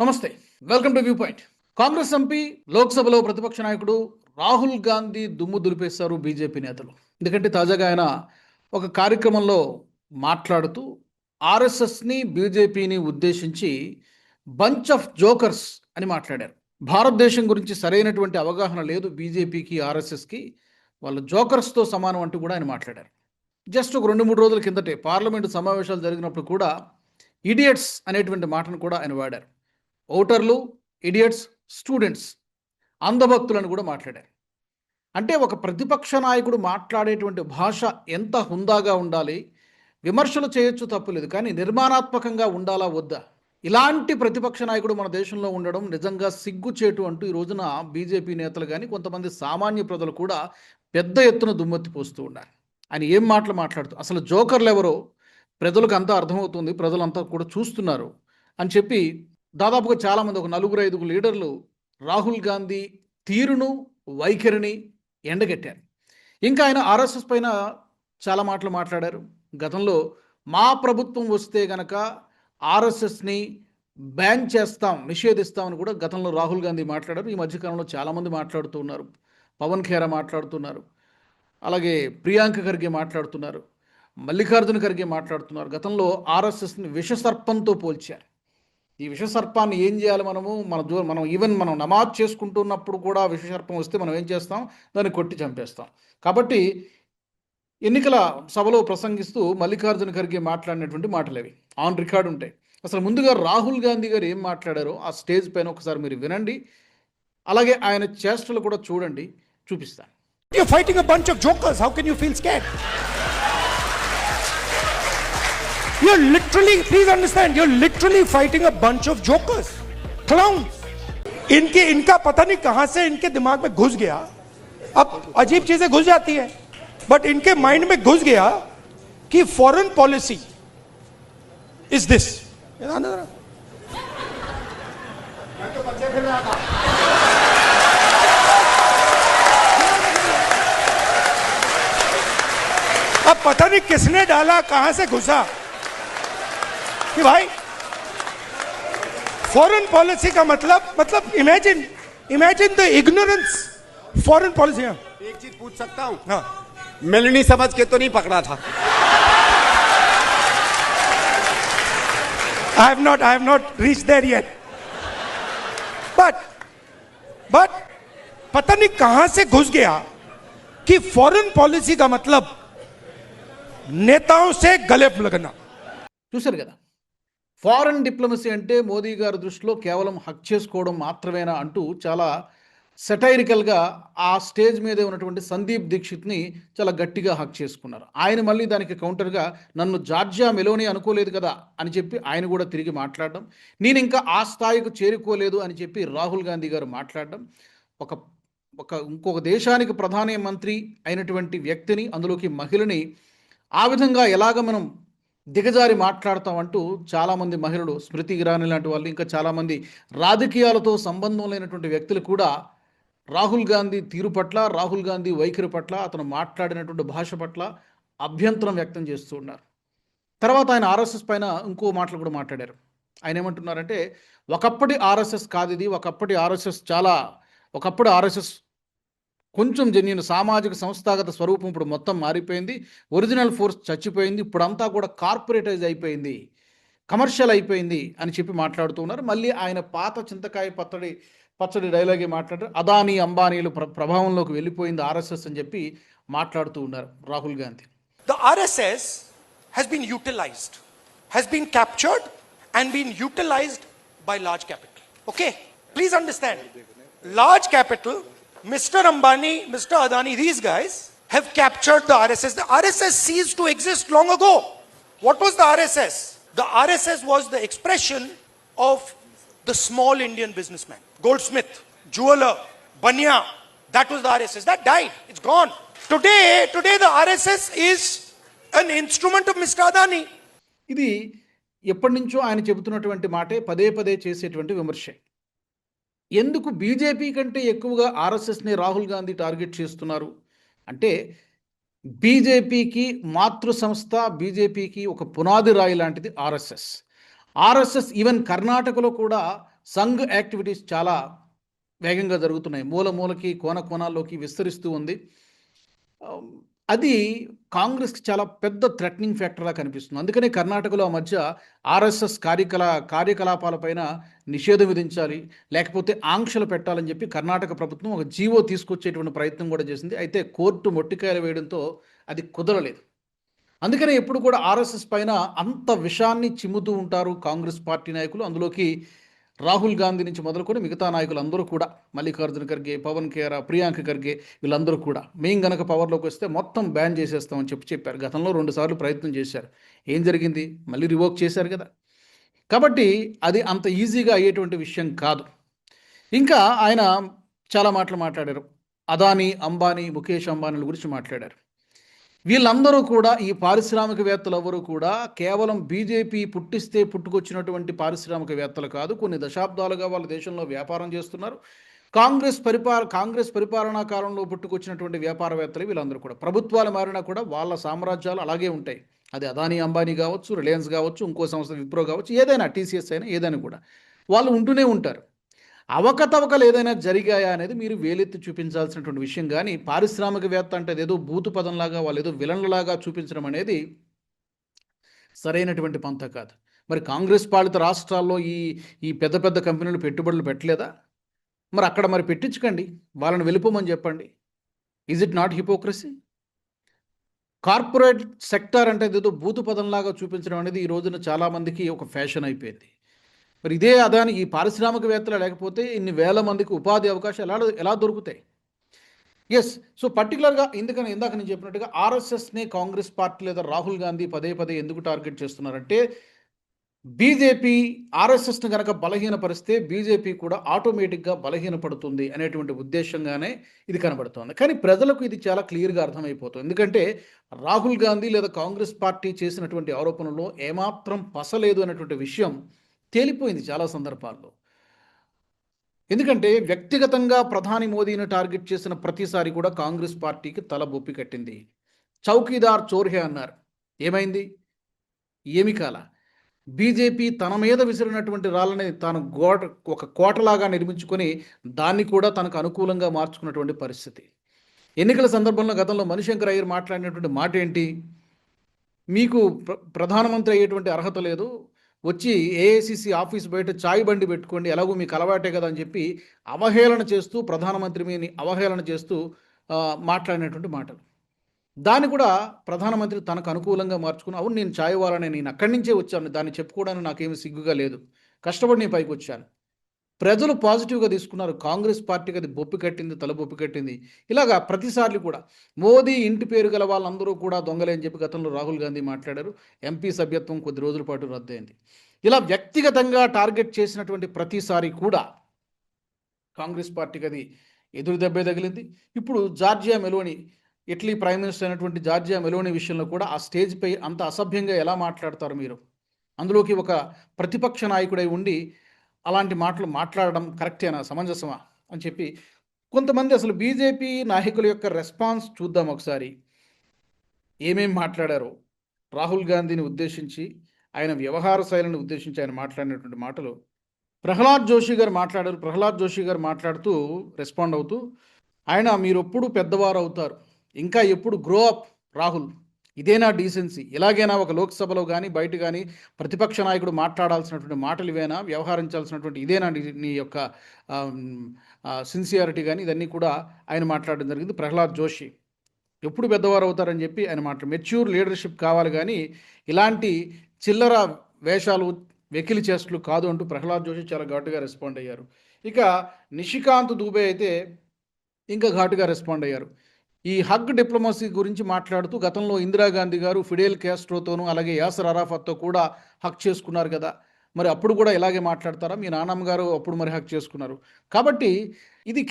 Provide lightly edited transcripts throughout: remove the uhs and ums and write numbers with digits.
నమస్తే, welcome to view point. Congress MP లోక్సభలో ప్రతిపక్ష నాయకుడు రాహుల్ గాంధీ దుమ్ము దులిపేశారు బీజేపీ నేతలు. ఎందుకంటే తాజాగా ఆయన ఒక కార్యక్రమంలో మాట్లాడుతూ ఆర్ఎస్ఎస్ని బీజేపీని ఉద్దేశించి బంచ్ ఆఫ్ జోకర్స్ అని మాట్లాడారు. భారతదేశం గురించి సరైనటువంటి అవగాహన లేదు బీజేపీకి, ఆర్ఎస్ఎస్కి, వాళ్ళు జోకర్స్తో సమానం అంటూ కూడా ఆయన మాట్లాడారు. జస్ట్ ఒక 2-3 రోజుల కిందటే పార్లమెంటు సమావేశాలు జరిగినప్పుడు కూడా ఇడియట్స్ అనేటువంటి మాటను కూడా ఆయన వాడారు. ఓటర్లు, ఇడియట్స్, స్టూడెంట్స్, అంధభక్తులను కూడా మాట్లాడారు. అంటే ఒక ప్రతిపక్ష నాయకుడు మాట్లాడేటువంటి భాష ఎంత హుందాగా ఉండాలి, విమర్శలు చేయొచ్చు తప్పులేదు, కానీ నిర్మాణాత్మకంగా ఉండాలా వద్దా? ఇలాంటి ప్రతిపక్ష నాయకుడు మన దేశంలో ఉండడం నిజంగా సిగ్గుచేటు అంటూ ఈ రోజున బీజేపీ నేతలు కానీ కొంతమంది సామాన్య ప్రజలు కూడా పెద్ద ఎత్తున దుమ్మెత్తి పోస్తూ ఉన్నారు. ఆయన ఏం మాట్లాడుతూ అసలు జోకర్లు ఎవరో ప్రజలకు అంతా అర్థమవుతుంది, ప్రజలంతా కూడా చూస్తున్నారు అని చెప్పి దాదాపుగా చాలామంది ఒక 4-5 లీడర్లు రాహుల్ గాంధీ తీరును, వైఖరిని ఎండగట్టారు. ఇంకా ఆయన ఆర్ఎస్ఎస్ పైన చాలా మాటలు మాట్లాడారు. గతంలో మా ప్రభుత్వం వస్తే గనక ఆర్ఎస్ఎస్ని బ్యాన్ చేస్తాం, నిషేధిస్తామని కూడా గతంలో రాహుల్ గాంధీ మాట్లాడారు. ఈ మధ్యకాలంలో చాలామంది మాట్లాడుతూ ఉన్నారు. పవన్ ఖేరా మాట్లాడుతున్నారు, అలాగే ప్రియాంక ఖర్గే మాట్లాడుతున్నారు, మల్లికార్జున ఖర్గే మాట్లాడుతున్నారు. గతంలో ఆర్ఎస్ఎస్ని విషసర్పంతో పోల్చారు. ఈ విషసర్పాన్ని ఏం చేయాలి? మనం ఈవెన్ మనం నమాజ్ చేసుకుంటున్నప్పుడు కూడా విషసర్పం వస్తే మనం ఏం చేస్తాం? దాన్ని కొట్టి చంపేస్తాం. కాబట్టి ఎన్నికల సభలో ప్రసంగిస్తూ మల్లికార్జున ఖర్గే మాట్లాడినటువంటి మాటలు అవి ఆన్ రికార్డు ఉంటాయి. అసలు ముందుగా రాహుల్ గాంధీ గారు ఏం మాట్లాడారో ఆ స్టేజ్ పైన ఒకసారి మీరు వినండి, అలాగే ఆయన చేష్టలు కూడా చూడండి, చూపిస్తాను. You're fighting a bunch of jokers. How can you feel scared? You're literally, please understand, you're literally fighting a bunch of jokers, clowns. इनका पता नहीं कहां से इनके दिमाग में घुस गया. अब अजीब चीजें घुस जाती है, बट इनके माइंड में घुस गया कि फॉरेन पॉलिसी इज दिस. अब पता नहीं किसने डाला, कहां से घुसा कि भाई फॉरेन पॉलिसी का मतलब imagine the ignorance. Foreign policy. एक चीज पूछ सकता हूं? हाँ. मिलनी समझ के तो नहीं पकड़ा था? I have not reached there yet. But पता नहीं कहां से घुस गया कि फॉरेन पॉलिसी का मतलब నేతాओं से गले लगना. చూశారు కదా, ఫారెన్ డిప్లొమసీ అంటే మోదీ గారి దృష్టిలో కేవలం హక్ చేసుకోవడం మాత్రమేనా అంటూ చాలా సెటైరికల్గా ఆ స్టేజ్ మీదే ఉన్నటువంటి సందీప్ దీక్షిత్ని చాలా గట్టిగా హక్ చేసుకున్నారు. ఆయన మళ్ళీ దానికి కౌంటర్గా నన్ను జార్జియా మెలోనీ అనుకోలేదు కదా అని చెప్పి ఆయన కూడా తిరిగి మాట్లాడడం, నేను ఇంకా ఆ స్థాయికి చేరుకోలేదు అని చెప్పి రాహుల్ గాంధీ గారు మాట్లాడడం, ఇంకొక దేశానికి ప్రధానమంత్రి అయినటువంటి వ్యక్తిని, అందులోకి మహిళని ఆ విధంగా ఎలాగ మనం దిగజారి మాట్లాడతామంటూ చాలామంది మహిళలు, స్మృతి ఇరానీ లాంటి వాళ్ళు, ఇంకా చాలామంది రాజకీయాలతో సంబంధం లేనటువంటి వ్యక్తులు కూడా రాహుల్ గాంధీ తీరు పట్ల, రాహుల్ గాంధీ వైఖరి పట్ల, అతను మాట్లాడినటువంటి భాష పట్ల అభ్యంతరం వ్యక్తం చేస్తూ ఉన్నారు. తర్వాత ఆయన ఆర్ఎస్ఎస్ పైన ఇంకో మాటలు కూడా మాట్లాడారు. ఆయన ఏమంటున్నారంటే, ఒకప్పటి ఆర్ఎస్ఎస్ కాదు ఇది, ఒకప్పుడు ఆర్ఎస్ఎస్ కొంచెం జెన్యూన్ సామాజిక సంస్థాగత స్వరూపం ఇప్పుడు మొత్తం మారిపోయింది, ఒరిజినల్ ఫోర్స్ చచ్చిపోయింది, ఇప్పుడంతా కూడా కార్పొరేటైజ్ అయిపోయింది, కమర్షియల్ అయిపోయింది అని చెప్పి మాట్లాడుతూ ఉన్నారు. మళ్ళీ ఆయన పాత చింతకాయ పచ్చడి డైలాగే మాట్లాడారు. అదానీ అంబానీలు ప్రభావంలోకి వెళ్ళిపోయింది ఆర్ఎస్ఎస్ అని చెప్పి మాట్లాడుతూ ఉన్నారు Rahul Gandhi. The RSS has been utilized, has been captured and been utilized by large capital. Okay, please understand, large capital, Mr. Ambani, Mr. Adani, these guys have captured the RSS. The RSS ceased to exist long ago. What was the RSS? The RSS was the expression of the small Indian businessman. Goldsmith, jeweler, Banya, that was the RSS. That died. It's gone. Today the RSS is an instrument of Mr. Adani. ఇది ఎప్పటి నుంచో ఆయన చెబుతున్నటువంటి మాటే, పదే పదే చేసేటువంటి విమర్శ. ఎందుకు బీజేపీ కంటే ఎక్కువగా ఆర్ఎస్ఎస్ని రాహుల్ గాంధీ టార్గెట్ చేస్తున్నారు అంటే, బీజేపీకి మాతృ సంస్థ, బీజేపీకి ఒక పునాది రాయి లాంటిది ఆర్ఎస్ఎస్. ఈవెన్ కర్ణాటకలో కూడా సంఘ్ యాక్టివిటీస్ చాలా వేగంగా జరుగుతున్నాయి, మూల మూలకి కోన కోణాల్లోకి విస్తరిస్తూ ఉంది. అది కాంగ్రెస్కి చాలా పెద్ద థ్రెటనింగ్ ఫ్యాక్టర్లా కనిపిస్తుంది. అందుకనే కర్ణాటకలో ఆ మధ్య ఆర్ఎస్ఎస్ కార్యకలాపాలపైన నిషేధం విధించాలి, లేకపోతే ఆంక్షలు పెట్టాలని చెప్పి కర్ణాటక ప్రభుత్వం ఒక జీవో తీసుకొచ్చేటువంటి ప్రయత్నం కూడా చేసింది. అయితే కోర్టు మొట్టికాయలు వేయడంతో అది కుదరలేదు. అందుకనే ఎప్పుడు కూడా ఆర్ఎస్ఎస్ పైన అంత విషాన్ని చిమ్ముతూ ఉంటారు కాంగ్రెస్ పార్టీ నాయకులు. అందులోకి రాహుల్ గాంధీ నుంచి మొదలుకొని మిగతా నాయకులు అందరూ కూడా, మల్లికార్జున ఖర్గే, పవన్ ఖేరా, ప్రియాంక ఖర్గే, వీళ్ళందరూ కూడా మేం గనక పవర్లోకి వస్తే మొత్తం బ్యాన్ చేసేస్తామని చెప్పారు. గతంలో 2 సార్లు ప్రయత్నం చేశారు. ఏం జరిగింది? మళ్ళీ రివోక్ చేశారు కదా. కాబట్టి అది అంత ఈజీగా అయ్యేటువంటి విషయం కాదు. ఇంకా ఆయన చాలా మాటలు మాట్లాడారు. అదానీ, అంబానీ, ముఖేష్ అంబానీల గురించి మాట్లాడారు. వీళ్ళందరూ కూడా, ఈ పారిశ్రామికవేత్తలు ఎవరు కూడా కేవలం బీజేపీ పుట్టిస్తే పుట్టుకొచ్చినటువంటి పారిశ్రామికవేత్తలు కాదు. కొన్ని దశాబ్దాలుగా వాళ్ళ దేశంలో వ్యాపారం చేస్తున్నారు. కాంగ్రెస్ పరిపాలనా కాలంలో పుట్టుకొచ్చినటువంటి వ్యాపారవేత్తలు వీళ్ళందరూ కూడా. ప్రభుత్వాలు మారినా కూడా వాళ్ళ సామ్రాజ్యాలు అలాగే ఉంటాయి. అది అదానీ అంబానీ కావచ్చు, రిలయన్స్ కావచ్చు, ఇంకో సంస్థ విప్రో కావచ్చు, ఏదైనా టీసీఎస్ అయినా ఏదైనా కూడా వాళ్ళు ఉంటూనే ఉంటారు. అవకతవకలు ఏదైనా జరిగాయా అనేది మీరు వేలెత్తి చూపించాల్సినటువంటి విషయం. కానీ పారిశ్రామికవేత్త అంటే అదేదో బూతు పదంలాగా, వాళ్ళు ఏదో విలన్లలాగా చూపించడం అనేది సరైనటువంటి పంత కాదు. మరి కాంగ్రెస్ పాలిత రాష్ట్రాల్లో ఈ పెద్ద పెద్ద కంపెనీలు పెట్టుబడులు పెట్టలేదా? మరి అక్కడ మరి పెట్టించకండి, వాళ్ళని వెళ్ళిపోమని చెప్పండి. Is it not hypocrisy? Corporate sector అంటే ఏదో బూతు పదంలాగా చూపించడం అనేది ఈ రోజున చాలామందికి ఒక ఫ్యాషన్ అయిపోయింది. మరి ఇదే అదాని, ఈ పారిశ్రామికవేత్తలు లేకపోతే ఇన్ని వేల మందికి ఉపాధి అవకాశాలు ఎలా దొరుకుతాయి? ఎస్. సో పర్టికులర్గా ఇందాక నేను చెప్పినట్టుగా ఆర్ఎస్ఎస్ని కాంగ్రెస్ పార్టీ లేదా రాహుల్ గాంధీ పదే పదే ఎందుకు టార్గెట్ చేస్తున్నారంటే, బీజేపీ ఆర్ఎస్ఎస్ని కనుక బలహీనపరిస్తే బీజేపీ కూడా ఆటోమేటిక్గా బలహీనపడుతుంది అనేటువంటి ఉద్దేశంగానే ఇది కనబడుతోంది. కానీ ప్రజలకు ఇది చాలా క్లియర్గా అర్థమైపోతుంది. ఎందుకంటే రాహుల్ గాంధీ లేదా కాంగ్రెస్ పార్టీ చేసినటువంటి ఆరోపణలో ఏమాత్రం పసలేదు అనేటువంటి విషయం తేలిపోయింది చాలా సందర్భాల్లో. ఎందుకంటే వ్యక్తిగతంగా ప్రధాని మోదీని టార్గెట్ చేసిన ప్రతిసారి కూడా కాంగ్రెస్ పార్టీకి తల బొప్పి కట్టింది. చౌకీదార్ చోర్హే అన్నారు. ఏమైంది? ఏమి కాల. బీజేపీ తన మీద విసిరినటువంటి రాళ్ళని తాను ఒక కోటలాగా నిర్మించుకొని దాన్ని కూడా తనకు అనుకూలంగా మార్చుకున్నటువంటి పరిస్థితి. ఎన్నికల సందర్భంలో గతంలో మణిశంకర్ అయ్యర్ మాట్లాడినటువంటి మాట ఏంటి? మీకు ప్రధానమంత్రి అయ్యేటువంటి అర్హత లేదు, వచ్చి ఏఐసిసి ఆఫీస్ బయట చాయ్ బండి పెట్టుకోండి, ఎలాగో మీకు అలవాటే కదా అని చెప్పి అవహేళన చేస్తూ, ప్రధానమంత్రి మీని అవహేళన చేస్తూ మాట్లాడినటువంటి మాటలు. దాన్ని కూడా ప్రధానమంత్రి తనకు అనుకూలంగా మార్చుకుని, అవును నేను చాయ్ వాళ్ళని, నేను అక్కడి నుంచే వచ్చాను, దాన్ని చెప్పుకోవడానికి నాకేమి సిగ్గుగా లేదు, కష్టపడి నేను పైకి వచ్చాను. ప్రజలు పాజిటివ్గా తీసుకున్నారు. కాంగ్రెస్ పార్టీకి అది బొప్పి కట్టింది, తల బొప్పి కట్టింది. ఇలాగా ప్రతిసార్లు కూడా మోదీ ఇంటి పేరు గల వాళ్ళందరూ కూడా దొంగలే అని చెప్పి గతంలో రాహుల్ గాంధీ మాట్లాడారు. ఎంపీ సభ్యత్వం కొద్ది రోజుల పాటు రద్దయింది. ఇలా వ్యక్తిగతంగా టార్గెట్ చేసినటువంటి ప్రతిసారి కూడా కాంగ్రెస్ పార్టీకి అది ఎదురు దెబ్బే తగిలింది. ఇప్పుడు Georgia Meloni, Italy prime minister అయినటువంటి జార్జియా మెలోని విషయంలో కూడా ఆ స్టేజ్పై అంత అసభ్యంగా ఎలా మాట్లాడతారు మీరు? అందులోకి ఒక ప్రతిపక్ష నాయకుడై ఉండి అలాంటి మాటలు మాట్లాడడం కరెక్టేనా, సమంజసమా అని చెప్పి కొంతమంది, అసలు బీజేపీ నాయకుల యొక్క రెస్పాన్స్ చూద్దాం ఒకసారి. ఏమేం మాట్లాడారో రాహుల్ గాంధీని ఉద్దేశించి, ఆయన వ్యవహార శైలిని ఉద్దేశించి ఆయన మాట్లాడినటువంటి మాటలు. ప్రహ్లాద్ జోషి గారు మాట్లాడారు. ప్రహ్లాద్ జోషి గారు మాట్లాడుతూ, రెస్పాండ్ అవుతూ, ఆయన మీరెప్పుడు పెద్దవారు అవుతారు, ఇంకా ఎప్పుడు గ్రో అప్ రాహుల్, ఇదేనా డీసెన్సీ? ఇలాగైనా ఒక లోక్సభలో కానీ బయట కానీ ప్రతిపక్ష నాయకుడు మాట్లాడాల్సినటువంటి మాటలు ఇవేనా? వ్యవహరించాల్సినటువంటి ఇదేనా నీ యొక్క సిన్సియారిటీ? కానీ ఇదన్నీ కూడా ఆయన మాట్లాడడం జరిగింది. ప్రహ్లాద్ జోషి ఎప్పుడు పెద్దవారు అవుతారని చెప్పి ఆయన మెచ్యూర్ లీడర్షిప్ కావాలి, కానీ ఇలాంటి చిల్లర వేషాలు, వెకిలి చేష్టలు కాదు అంటూ ప్రహ్లాద్ జోషి చాలా ఘాటుగా రెస్పాండ్ అయ్యారు. ఇక నిషికాంత్ దూబే అయితే ఇంకా ఘాటుగా రెస్పాండ్ అయ్యారు. ఈ హగ్ డిప్లొమసీ గురించి మాట్లాడుతూ, గతంలో ఇందిరాగాంధీ గారు ఫిడెల్ క్యాస్ట్రోతోనూ అలాగే యాసర్ అరాఫత్తో కూడా హక్ చేసుకున్నారు కదా, మరి అప్పుడు కూడా ఇలాగే మాట్లాడతారా? మీ నాన్నమ్మ గారు అప్పుడు మరి హక్ చేసుకున్నారు. కాబట్టి ఇది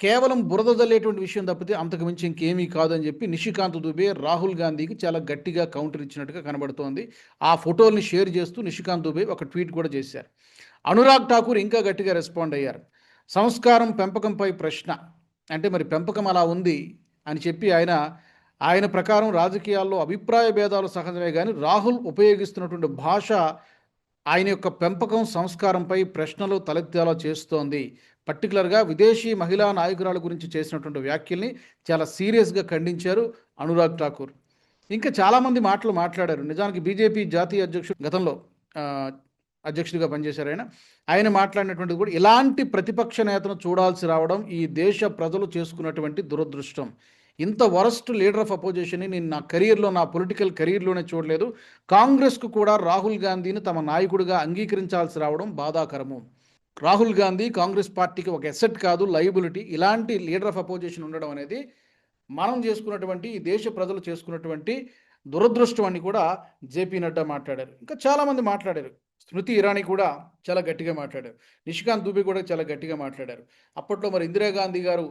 కేవలం బురద జల్లేటువంటి విషయం తప్పితే అంతకు మించి ఇంకేమీ కాదని చెప్పి నిషికాంత్ దుబే రాహుల్ గాంధీకి చాలా గట్టిగా కౌంటర్ ఇచ్చినట్టుగా కనబడుతోంది. ఆ ఫోటోల్ని షేర్ చేస్తూ నిషికాంత్ దుబే ఒక ట్వీట్ కూడా చేశారు. అనురాగ్ ఠాకూర్ ఇంకా గట్టిగా రెస్పాండ్ అయ్యారు. సంస్కారం పెంపకంపై ప్రశ్న అంటే మరి పెంపకం అలా ఉంది అని చెప్పి ఆయన ప్రకారం రాజకీయాల్లో అభిప్రాయ భేదాలు సహజమే, కానీ రాహుల్ ఉపయోగిస్తున్నటువంటి భాష ఆయన యొక్క పెంపకం సంస్కారంపై ప్రశ్నలు తలెత్తేలా చేస్తోంది. పర్టికులర్గా విదేశీ మహిళా నాయకురాల గురించి చేసినటువంటి వ్యాఖ్యల్ని చాలా సీరియస్గా ఖండించారు అనురాగ్ ఠాకూర్. ఇంకా చాలామంది మాట్లాడారు. నిజానికి బీజేపీ జాతీయ అధ్యక్షుడు గతంలో అధ్యక్షుడిగా పనిచేశారు ఆయన మాట్లాడినటువంటిది కూడా ఇలాంటి ప్రతిపక్ష నేతను చూడాల్సి రావడం ఈ దేశ ప్రజలు చేసుకున్నటువంటి దురదృష్టం. ఇంత వరస్ట్ లీడర్ ఆఫ్ అపోజిషన్ని నేను నా కెరీర్లో, నా పొలిటికల్ కెరీర్లోనే చూడలేదు. కాంగ్రెస్కు కూడా రాహుల్ గాంధీని తమ నాయకుడిగా అంగీకరించాల్సి రావడం బాధాకరము. రాహుల్ గాంధీ కాంగ్రెస్ పార్టీకి ఒక ఎసెట్ కాదు, లయబిలిటీ. ఇలాంటి లీడర్ ఆఫ్ అపోజిషన్ ఉండడం అనేది మనం చేసుకున్నటువంటి, ఈ దేశ ప్రజలు చేసుకున్నటువంటి దురదృష్టం అని కూడా జేపీ నడ్డా మాట్లాడారు. ఇంకా చాలామంది మాట్లాడారు. స్మృతి ఇరానీ కూడా చాలా గట్టిగా మాట్లాడారు. నిషికాంత్ దూబే కూడా చాలా గట్టిగా మాట్లాడారు. అప్పట్లో మరి ఇందిరాగాంధీ గారు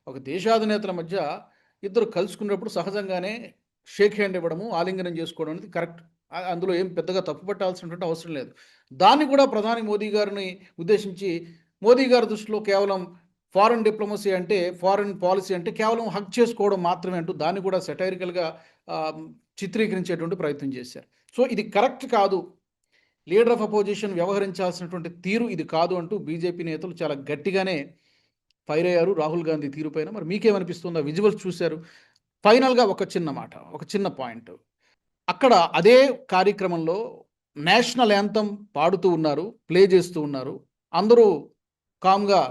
ఒక దేశాధినేతల మధ్య ఇద్దరు కలుసుకున్నప్పుడు సహజంగానే షేక్ హ్యాండ్ ఇవ్వడము, ఆలింగనం చేసుకోవడం అనేది కరెక్ట్. అందులో ఏం పెద్దగా తప్పు పట్టాల్సినటువంటి అవసరం లేదు. దాన్ని కూడా ప్రధాని మోదీ గారిని ఉద్దేశించి, మోదీ గారి దృష్టిలో కేవలం ఫారెన్ డిప్లొమసీ అంటే, ఫారెన్ పాలసీ అంటే కేవలం హగ్ చేసుకోవడం మాత్రమే అంటూ దాన్ని కూడా సెటైరికల్గా చిత్రీకరించేటువంటి ప్రయత్నం చేశారు. సో ఇది కరెక్ట్ కాదు, లీడర్ ఆఫ్ అపోజిషన్ వ్యవహరించాల్సినటువంటి తీరు ఇది కాదు అంటూ బీజేపీ నేతలు చాలా గట్టిగానే ఫైర్ అయ్యారు రాహుల్ గాంధీ తీరుపైన. మరి మీకేమనిపిస్తుందో విజువల్స్ చూశారు. ఫైనల్గా ఒక చిన్న పాయింట్. అక్కడ అదే కార్యక్రమంలో నేషనల్ యాంథమ్ పాడుతూ ఉన్నారు, ప్లే చేస్తూ ఉన్నారు, అందరూ కామ్గా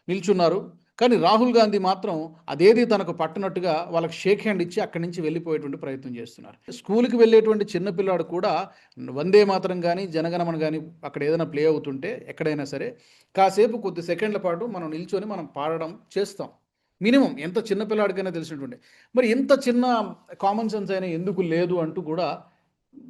నిల్చున్నారు. కానీ రాహుల్ గాంధీ మాత్రం అదేది తనకు పట్టనట్టుగా వాళ్ళకి షేక్ హ్యాండ్ ఇచ్చి అక్కడి నుంచి వెళ్ళిపోయేటువంటి ప్రయత్నం చేస్తున్నారు. స్కూల్కి వెళ్ళేటువంటి చిన్నపిల్లాడు కూడా వందే మాతరం కానీ, జనగణమన కానీ అక్కడ ఏదైనా ప్లే అవుతుంటే ఎక్కడైనా సరే కాసేపు కొద్ది సెకండ్ల పాటు మనం నిల్చొని మనం పాడడం చేస్తాం. మినిమం ఎంత చిన్నపిల్లాడికైనా తెలిసినటువంటి. మరి ఇంత చిన్న కామన్ సెన్స్ అయినా ఎందుకు లేదు అంటూ కూడా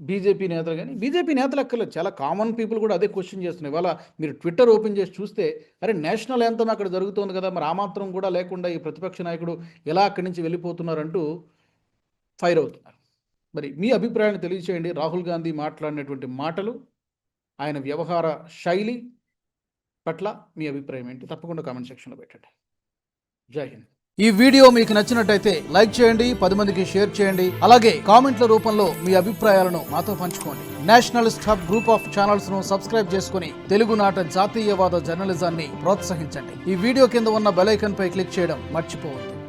బీజేపీ నేతలు కానీ, బీజేపీ నేతలు అక్కర్లేదు, చాలా కామన్ పీపుల్ కూడా అదే క్వశ్చన్ చేస్తున్నారు. ఇవాళ మీరు ట్విట్టర్ ఓపెన్ చేసి చూస్తే, అరే నేషనల్ యాంథమ్ అక్కడ జరుగుతుంది కదా, మరి ఆ మాత్రం కూడా లేకుండా ఈ ప్రతిపక్ష నాయకుడు ఎలా అక్కడి నుంచి వెళ్ళిపోతున్నారంటూ ఫైర్ అవుతున్నారు. మరి మీ అభిప్రాయాన్ని తెలియచేయండి. రాహుల్ గాంధీ మాట్లాడినటువంటి మాటలు, ఆయన వ్యవహార శైలి పట్ల మీ అభిప్రాయం ఏంటి? తప్పకుండా కామెంట్ సెక్షన్లో పెట్టండి. జై హింద్. ఈ వీడియో మీకు నచ్చినట్టయితే లైక్ చేయండి, 10 మందికి షేర్ చేయండి. అలాగే కామెంట్ల రూపంలో మీ అభిప్రాయాలను మాతో పంచుకోండి. Nationalist hub group of channels ను సబ్స్క్రైబ్ చేసుకుని తెలుగునాట జాతీయవాద జర్నలిజాన్ని ప్రోత్సహించండి. ఈ వీడియో కింద ఉన్న బెల్ ఐకాన్ పై క్లిక్ చేయడం మర్చిపోవద్దు.